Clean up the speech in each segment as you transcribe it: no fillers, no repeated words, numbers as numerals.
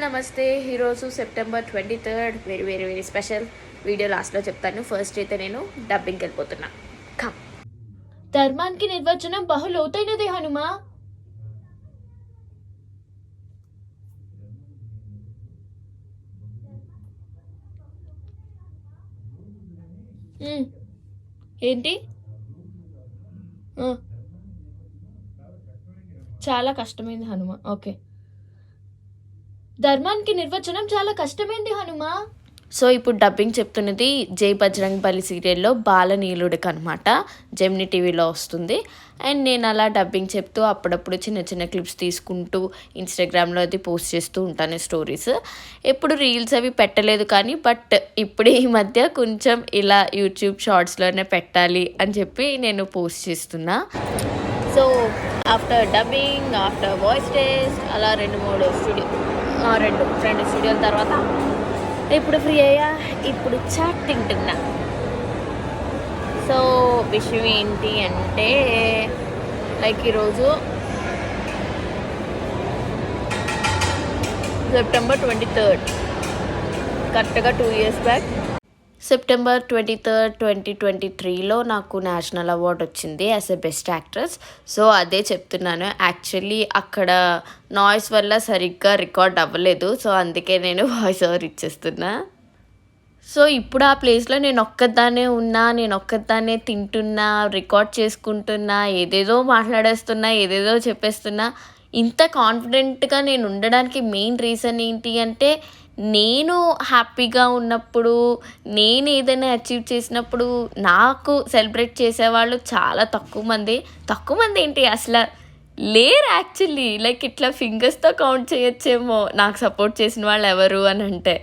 నమస్తే. ఈరోజు September 23rd very very very special video లాస్ట్లో చెప్తాను. ఫస్ట్ అయితే నేను డబ్బింగ్కి వెళ్ళిపోతున్నా. కమ్. ధర్మానికి నిర్వచనం బహు లోతైనదే హనుమా. ఏంటి? చాలా కష్టమైంది హనుమ. ఓకే, ధర్మానికి నిర్వచనం చాలా కష్టమైంది హనుమా. సో ఇప్పుడు డబ్బింగ్ చెప్తున్నది జై బజరంగ్ బలి సీరియల్లో బాలనీలుడికి అనమాట. జెమినీ టీవీలో వస్తుంది. అండ్ నేను అలా డబ్బింగ్ చెప్తూ అప్పుడప్పుడు చిన్న చిన్న క్లిప్స్ తీసుకుంటూ ఇన్స్టాగ్రామ్లో అది పోస్ట్ చేస్తూ ఉంటాను స్టోరీస్. ఎప్పుడు రీల్స్ అవి పెట్టలేదు కానీ బట్ ఇప్పుడు ఈ మధ్య కొంచెం ఇలా యూట్యూబ్ షార్ట్స్లోనే పెట్టాలి అని చెప్పి నేను పోస్ట్ చేస్తున్నా. So after dubbing, after voice test అలా రెండు స్టూడియోల తర్వాత ఇప్పుడు ఫ్రీ అయ్యా. ఇప్పుడు చాట్ తింటున్నా. సో విషయం ఏంటి అంటే లైక్ ఈరోజు సెప్టెంబర్ 23rd, కరెక్ట్గా 2 years బ్యాక్ సెప్టెంబర్ 23rd, 2023లో నాకు నేషనల్ అవార్డ్ వచ్చింది as a best actress. So అదే చెప్తున్నాను. యాక్చువల్లీ అక్కడ నాయిస్ వల్ల సరిగ్గా రికార్డ్ అవ్వలేదు. సో అందుకే నేను వాయిస్ ఓవర్ ఇచ్చేస్తున్నా. సో ఇప్పుడు ఆ ప్లేస్లో నేను ఒక్కదాన్నే తింటున్నా, రికార్డ్ చేసుకుంటున్నా, ఏదేదో మాట్లాడేస్తున్నా, ఏదేదో చెప్పేస్తున్నా. ఇంత కాన్ఫిడెంట్గా నేను ఉండడానికి మెయిన్ రీజన్ ఏంటి అంటే నేను హ్యాపీగా ఉన్నప్పుడు, నేను ఏదైనా అచీవ్ చేసినప్పుడు నాకు సెలబ్రేట్ చేసేవాళ్ళు చాలా తక్కువ మంది ఏంటి అసలు లేరు యాక్చువల్లీ. లైక్ ఇట్లా ఫింగర్స్తో కౌంట్ చేయొచ్చేమో నాకు సపోర్ట్ చేసిన వాళ్ళు ఎవరు అని అంటే.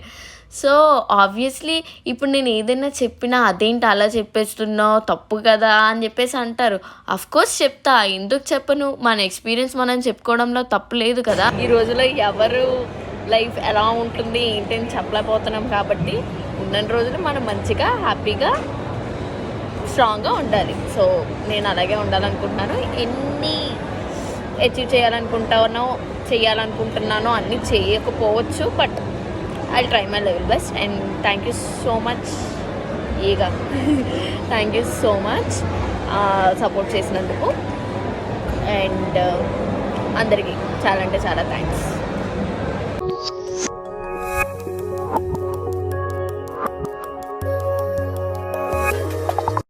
సో ఆబ్వియస్లీ ఇప్పుడు నేను ఏదైనా చెప్పినా అదేంటి అలా చెప్పేస్తున్నావు తప్పు కదా అని చెప్పేసి అంటారు. అఫ్కోర్స్ చెప్తా, ఎందుకు చెప్పను? మన ఎక్స్పీరియన్స్ మనం చెప్పుకోవడంలో తప్పు లేదు కదా. ఈ రోజులో ఎవరు లైఫ్ ఎలా ఉంటుంది ఏంటి అని చెప్పలేకపోతున్నాం కాబట్టి ఉన్న రోజులు మనం మంచిగా హ్యాపీగా స్ట్రాంగ్గా ఉండాలి. సో నేను అలాగే ఉండాలనుకుంటున్నాను. ఎన్ని అచీవ్ చేయాలనుకుంటున్నానో అన్నీ చేయకపోవచ్చు, but I try my level best. And thank you so much thank you so much support చేసినందుకు. అండ్ అందరికీ చాలా అంటే చాలా థ్యాంక్స్.